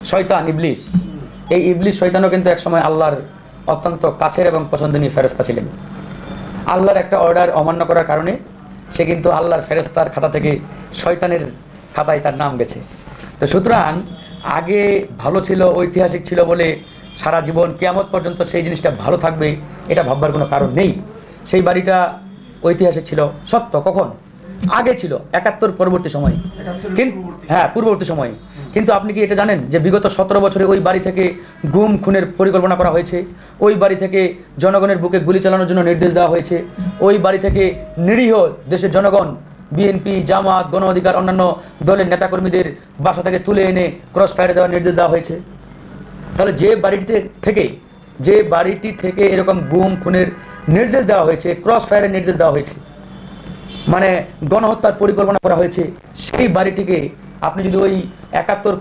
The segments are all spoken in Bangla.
শয়তান ইবলিস, এই ইবলিস শয়তানও কিন্তু একসময় আল্লাহর অত্যন্ত কাছের এবং পছন্দনীয় ফেরেশতা ছিলেন। আল্লাহর একটা অর্ডার অমান্য করার কারণে সে কিন্তু আল্লাহর ফেরেশতার খাতা থেকে শয়তানের খাতায় তার নাম গেছে। তো সুতরাং আগে ভালো ছিল, ঐতিহাসিক ছিল বলে সারা জীবন কিয়ামত পর্যন্ত সেই জিনিসটা ভালো থাকবে এটা ভাববার কোনো কারণ নেই। সেই বাড়িটা ঐতিহাসিক ছিল সত্য, কখন আগে ছিল ৭১ পরবর্তী সময়ে, কিন্তু হ্যাঁ পূর্ববর্তী সময়ে। কিন্তু আপনি কি এটা জানেন যে বিগত ১৭ বছরে ওই বাড়ি থেকে গুম খুনের পরিকল্পনা করা হয়েছে, ওই বাড়ি থেকে জনগণের বুকে গুলি চালানোর জন্য নির্দেশ দেওয়া হয়েছে, ওই বাড়ি থেকে নিরীহ দেশের জনগণ, বিএনপি, জামাত, গণ অধিকার, অন্যান্য দলের নেতাকর্মীদের বাসা থেকে তুলে এনে ক্রস ফায়ারে দেওয়ার নির্দেশ দেওয়া হয়েছে। তাহলে যে বাড়িটি থেকে এরকম গুম খুনের নির্দেশ দেওয়া হয়েছে, ক্রস ফায়ারের নির্দেশ দেওয়া হয়েছে, মানে গণহত্যার পরিকল্পনা করা হয়েছে, সেই বাড়িটিকে আপনি যদি ওই ৭১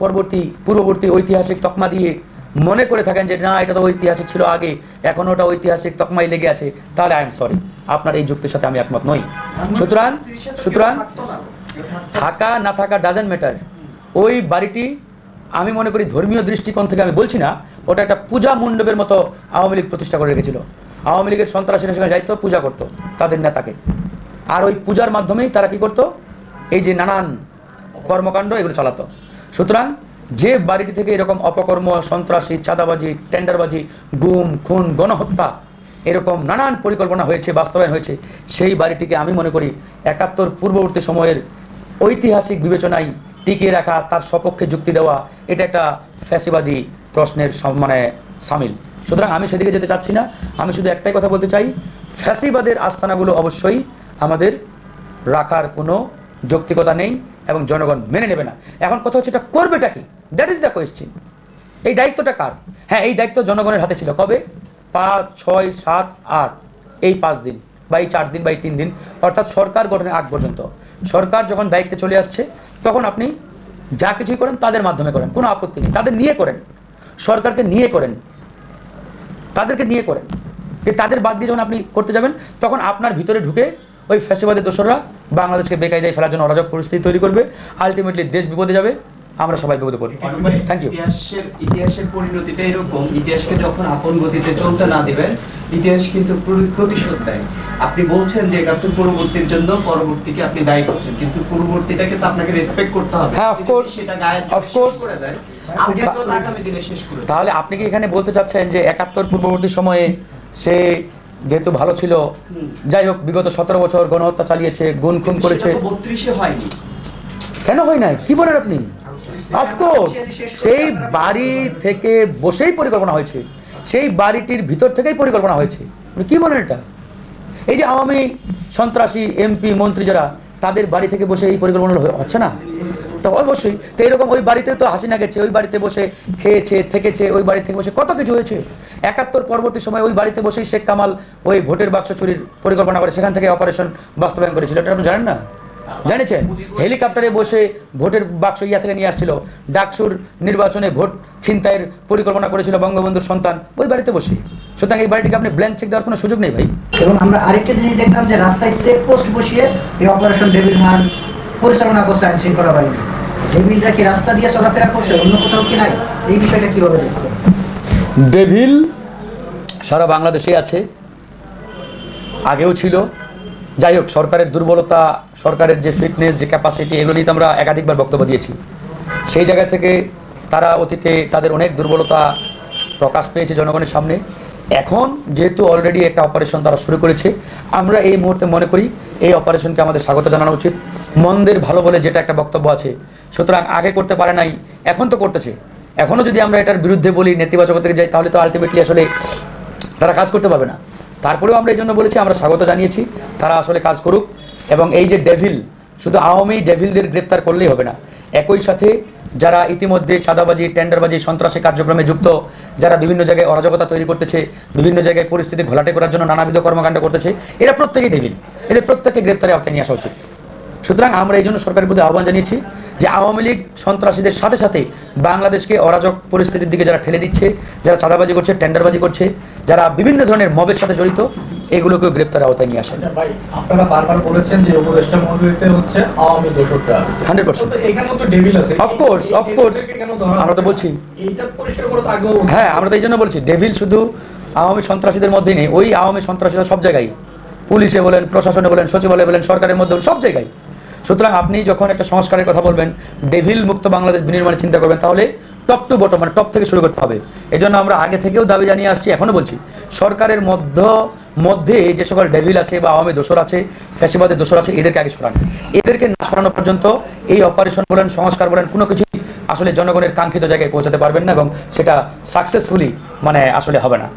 পূর্ববর্তী ঐতিহাসিক তকমা দিয়ে মনে করে থাকেন যে না এটা তো ঐতিহাসিক ছিল আগে, এখন ওটা ঐতিহাসিক তকমাই লেগে আছে, তাহলে আই এম সরি, আপনার এই যুক্তির সাথে আমি একমত নই। সুতরাং থাকা না থাকা ডাজেন্ট ম্যাটার। ওই বাড়িটি আমি মনে করি ধর্মীয় দৃষ্টিকোণ থেকে আমি বলছি না, ওটা একটা পূজা মণ্ডপের মতো আওয়ামী লীগ প্রতিষ্ঠা করে রেখেছিল। আওয়ামী লীগের সন্ত্রাসীরা সেখানে যাইতো, পূজা করতো তাদের নেতাকে, আর ওই পূজার মাধ্যমেই তারা কি করতো, এই যে নানান কর্মকাণ্ড এগুলো চালাতো। সুতরাং যে বাড়িটি থেকে এরকম অপকর্ম, সন্ত্রাসী, চাঁদাবাজি, টেন্ডারবাজি, গুম খুন, গণহত্যা এরকম নানান পরিকল্পনা হয়েছে, বাস্তবায়ন হয়েছে, সেই বাড়িটিকে আমি মনে করি ৭১ পূর্ববর্তী সময়ের ঐতিহাসিক বিবেচনায় টিকিয়ে রাখা, তার সপক্ষে যুক্তি দেওয়া, এটা একটা ফ্যাসিবাদী প্রশ্নের মানে সামিল। সুতরাং আমি সেদিকে যেতে চাচ্ছি না। আমি শুধু একটাই কথা বলতে চাই, ফ্যাসিবাদের আস্তানাগুলো অবশ্যই আমাদের রাখার কোনো যৌক্তিকতা নেই এবং জনগণ মেনে নেবে না। এখন কথা হচ্ছে এটা করবেটা কি, দ্যাট ইজ দ্য কোয়েশ্চেন। এই দায়িত্বটা কার? হ্যাঁ, এই দায়িত্ব জনগণের হাতে ছিল। কবে? ৫, ৬, ৭, ৮ এই 5 দিন বা এই 4 দিন বা এই 3 দিন, অর্থাৎ সরকার গঠনের আগ পর্যন্ত। সরকার যখন দায়িত্বে চলে আসছে তখন আপনি যা কিছুই করেন তাদের মাধ্যমে করেন, কোনো আপত্তি নেই, তাদের নিয়ে করেন, সরকারকে নিয়ে করেন, তাদেরকে নিয়ে করেন। তাদের বাদ দিয়ে যখন আপনি করতে যাবেন তখন আপনার ভিতরে ঢুকে ওই ফ্যাসিবাদের দোসররা বাংলাদেশকে বেকায়দায় ফেলার জন্য অরাজক পরিস্থিতি তৈরি করবে। আলটিমেটলি দেশ বিপদে যাবে, আমরা সবাই বিপদে পড়ব। Thank you. ইতিহাসের পরিণতিটা এরকম, ইতিহাসকে যখন আপন গতিতে চলতে না দিবেন, ইতিহাস কিন্তু প্রতিশোধ দেয়। আপনি বলছেন যে ৭১ পরবর্তীর জন্য পরবর্তীকে আপনি দায়ী করছেন, কিন্তু পূর্ববর্তীটাকে তো আপনাকে রেসপেক্ট করতে হবে। হ্যাঁ, অফকোর্স, সেটা গায়ে অফকোর্স করে দেয়, আমাকে তো আগামী দিনে শেষ করে। তাহলে আপনি কি এখানে বলতে চাচ্ছেন যে ৭১ পূর্ববর্তী সময়ে সে যেহেতু ভালো ছিল, যাই হোক বিগত ১৭ বছর গণহত্যা চালিয়েছে, গুম খুন করেছে, ৩২-এ হয়নি? কেন হয় নাই? কি বলেন আপনি? অফকোর্স সেই বাড়ি থেকে বসেই পরিকল্পনা হয়েছে, সেই বাড়িটির ভিতর থেকেই পরিকল্পনা হয়েছে। কি বলেন এটা? এই যে আওয়ামী সন্ত্রাসী এমপি মন্ত্রী যারা, তাদের বাড়ি থেকে বসে এই পরিকল্পনা হচ্ছে না? তো অবশ্যই। তো এরকম ওই বাড়িতে তো হাসিনা গেছে, ওই বাড়িতে বসে খেয়েছে, থেকেছে, ওই বাড়ি থেকে বসে কত কিছু হয়েছে। ৭১ পরবর্তী সময় ওই বাড়িতে বসেই শেখ কামাল ওই ভোটের বাক্স চুরির পরিকল্পনা করে সেখান থেকে অপারেশন বাস্তবায়ন করেছিল। এটা আপনি জানেন না? জানিয়েছেন? হেলিকপ্টারে বসে ভোটের বাক্স ইয়া থেকে নিয়ে আসছিল, ডাকসুর নির্বাচনে ভোট ছিনতাইয়ের পরিকল্পনা করেছিল বঙ্গবন্ধুর সন্তান ওই বাড়িতে বসে। সুতরাং এই বাড়িটিকে আপনি ব্ল্যাঙ্ক চেক দেওয়ার কোনো সুযোগ নেই ভাই। এবং আমরা আরেকটা জিনিস দেখলাম যে রাস্তায় চেক পোস্ট বসিয়ে এই অপারেশন ডেভিল হান্ট পরিচালনা করছে আইন শৃঙ্খলা বাহিনী। ডেভিলরা কি রাস্তা দিয়ে চলাফেরা করছে, অন্য কোথাও কি নাই? এই বিষয়টা কিভাবে দেখছে? ডেভিল সারা বাংলাদেশে আছে, আগেও ছিল। যাই হোক, সরকারের দুর্বলতা, সরকারের যে ফিটনেস, যে ক্যাপাসিটি, এগুলো নিয়ে আমরা একাধিকবার বক্তব্য দিয়েছি। সেই জায়গা থেকে তারা অতীতে তাদের অনেক দুর্বলতা প্রকাশ পেয়েছে জনগণের সামনে। এখন যেহেতু অলরেডি একটা অপারেশন তারা শুরু করেছে, আমরা এই মুহূর্তে মনে করি এই অপারেশনকে আমাদের স্বাগত জানানো উচিত। মন্দের ভালো বলে যেটা একটা বক্তব্য আছে, সুতরাং আগে করতে পারে নাই, এখন তো করতেছে। এখনও যদি আমরা এটার বিরুদ্ধে বলি, নেতিবাচক থেকে যাই, তাহলে তো আলটিমেটলি আসলে তারা কাজ করতে পারবে না। তারপরেও আমরা এই জন্য বলেছি, আমরা স্বাগত জানিয়েছি, তারা আসলে কাজ করুক। এবং এই যে ডেভিল, শুধু আওয়ামী ডেভিলদের গ্রেপ্তার করলেই হবে না, একই সাথে যারা ইতিমধ্যে চাঁদাবাজি, টেন্ডারবাজি, সন্ত্রাসী কার্যক্রমে যুক্ত, যারা বিভিন্ন জায়গায় অরাজকতা তৈরি করতেছে, বিভিন্ন জায়গায় পরিস্থিতি ঘোলাটে করার জন্য নানাবিধ কর্মকাণ্ড করতেছে, এরা প্রত্যেকেই ডেভিল, এদের প্রত্যেককে গ্রেপ্তারের আওতায় নিয়ে আসা উচিত। সুতরাং আমরা এই জন্য সরকারের প্রতি আহ্বান জানিয়েছি যে আওয়ামী লীগ সন্ত্রাসীদের সাথে সাথে বাংলাদেশকে অরাজক পরিস্থিতির দিকে যারা ঠেলে দিচ্ছে, যারা চাঁদাবাজি করছে, টেন্ডারবাজি করছে, যারা বিভিন্ন ধরনের মবের সাথে জড়িত, এগুলোকেও গ্রেপ্তারের আওতায় নিয়ে আসেন। আচ্ছা ভাই, আপনারা বারবার বলেছেন যে উপদেষ্টা মণ্ডলীতে হচ্ছে আওয়ামী দোসররা আছে। 100%। তো এখানেও তো ডেভিল আছে। Of course, of course। কেন ধরা আমরা তো বলছি। এইটা পরিষ্কার করে তো আগেও। হ্যাঁ, আমরা তো এই জন্য বলছি ডেভিল শুধু আওয়ামী সন্ত্রাসীদের মধ্যেই নেই, ওই আওয়ামী সন্ত্রাসীরা সব জায়গায়, পুলিশে বলেন, প্রশাসনে বলেন, সচিবালয়ে বলেন, সরকারের মধ্যে বলেন, সব জায়গায়। সুতরাং আপনি যখন একটা সংস্কারের কথা বলবেন, ডেভিল মুক্ত বাংলাদেশ বিনির্মাণের চিন্তা করবেন, তাহলে টপ টু বটম, মানে টপ থেকে শুরু করতে হবে। এই জন্য আমরা আগে থেকেও দাবি জানিয়ে আসছি, এখনও বলছি, সরকারের মধ্যে যে সকল ডেভিল আছে বা আওয়ামী দোসর আছে, ফ্যাসিবাদের দোসর আছে, এদেরকে আগে সরান। এদেরকে না সরানো পর্যন্ত এই অপারেশন বলেন, সংস্কার বলেন, কোনো কিছুই আসলে জনগণের কাঙ্ক্ষিত জায়গায় পৌঁছাতে পারবেন না, এবং সেটা সাকসেসফুলি মানে আসলে হবে না।